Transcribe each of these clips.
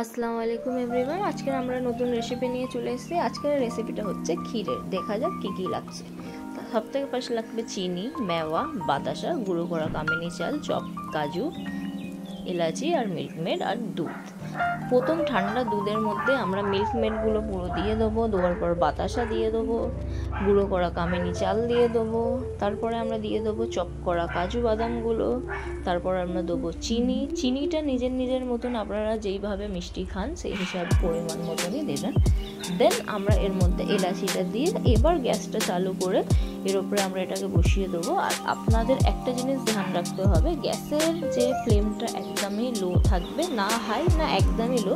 আসসালামু আলাইকুম এভরিওয়ান। আজকে আমরা নতুন রেসিপি নিয়ে চলে এসেছি। আজকের রেসিপিটা হচ্ছে ক্ষীরের। দেখা যাক কী কী লাগছে। সব থেকে ফার্স্ট লাগবে চিনি, মেওয়া, বাতাসা, গুঁড়ো করা কামিনী চাল, চপ কাজু, এলাচি আর মিল্কমেড আর দুধ। প্রথম ঠান্ডা দুধের মধ্যে আমরা মিল্কমেডগুলো পুরো দিয়ে দেবো, দেওয়ার পর বাতাসা দিয়ে দেবো, গুঁড়ো করা কামিনী চাল দিয়ে দেবো, তারপরে আমরা দিয়ে দেবো চপ করা কাজু বাদামগুলো, তারপর আমরা দেবো চিনিটা নিজের নিজের মতন আপনারা যেইভাবে মিষ্টি খান সেই হিসাবে পরিমাণ মতনই দেবেন। দেন আমরা এর মধ্যে এলাচিটা দিয়ে এবার গ্যাসটা চালু করে এর উপরে আমরা এটাকে বসিয়ে দেবো। আর আপনাদের একটা জিনিস ধ্যান রাখতে হবে, গ্যাসের যে ফ্লেমটা একদমই লো থাকবে, না হাই না একদমই লো,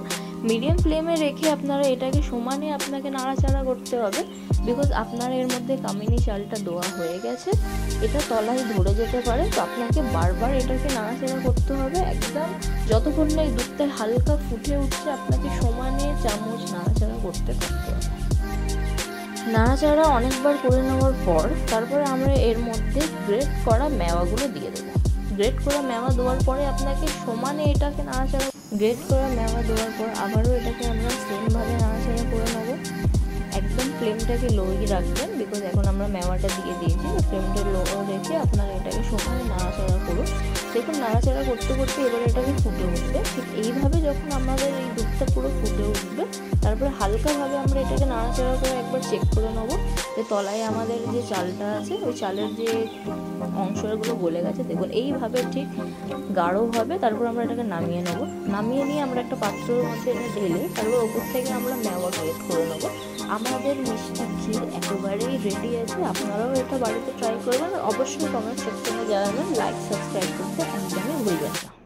মিডিয়াম ফ্লেমে রেখে আপনারা এটাকে সমানে আপনাকে নাড়াচাড়া করতে হবে। বিকজ আপনার এর মধ্যে কামিনী চালটা দেওয়া হয়ে গেছে, এটা তলায় ধরে যেতে পারে, তো আপনাকে বারবার এটাকে নাড়াচাড়া করতে হবে একদম যতক্ষণ না এই দুধটা হালকা ফুটে উঠছে। আপনাকে সমানে চামচ নাড়াচাড়া করতে হবে। নাড়াচাড়া অনেকবার করে নেওয়ার পর তারপরে আমরা এর মধ্যে গ্রেট করা মেওয়াগুলো দিয়ে দেবো। গ্রেট করা মেওয়া দেওয়ার পরে আপনাকে সমানে এটাকে নাড়াচাড়া, গ্রেট করা মেওয়া দেওয়ার পর আবারও এটাকে আমরা সেমভাবে নাড়াচাড়া করে নেবো। একদম ফ্লেমটাকে লোই রাখবেন, বিকজ এখন আমরা মেওয়াটা দিয়ে দিয়েছি, তো ফ্লেমটা লো রেখে আপনারা এটাকে সমানে নাড়াচাড়া করুন। দেখুন নাড়াচাড়া করতে করতে এবার এটাকে ফুটে উঠবে। ঠিক এইভাবে যখন আমাদের এই দুধটা পুরো ফুটে উঠবে, তারপরে হালকাভাবে আমরা এটাকে নাড়াচাড়া করে একবার চেক করে নেবো যে তলায় আমাদের যে চালটা আছে ওই চালের যে অংশগুলো গলে গেছে। দেখুন এইভাবে ঠিক গাঢ় হবে। তারপর আমরা এটাকে নামিয়ে নেবো। নামিয়ে নিয়ে আমরা একটা পাত্রের মধ্যে এটা ঢেলে তারপর ওপর থেকে আমরা মেওয়া গ্রেট করে নেবো। আমাদের মিষ্টি ক্ষীর একেবারেই রেডি আছে। আপনারাও এটা বাড়িতে ট্রাই করবেন। অবশ্যই কমেন্ট সেকশনে জানাবেন, লাইক সাবস্ক্রাইব করতে একদমই ভুলবেন না।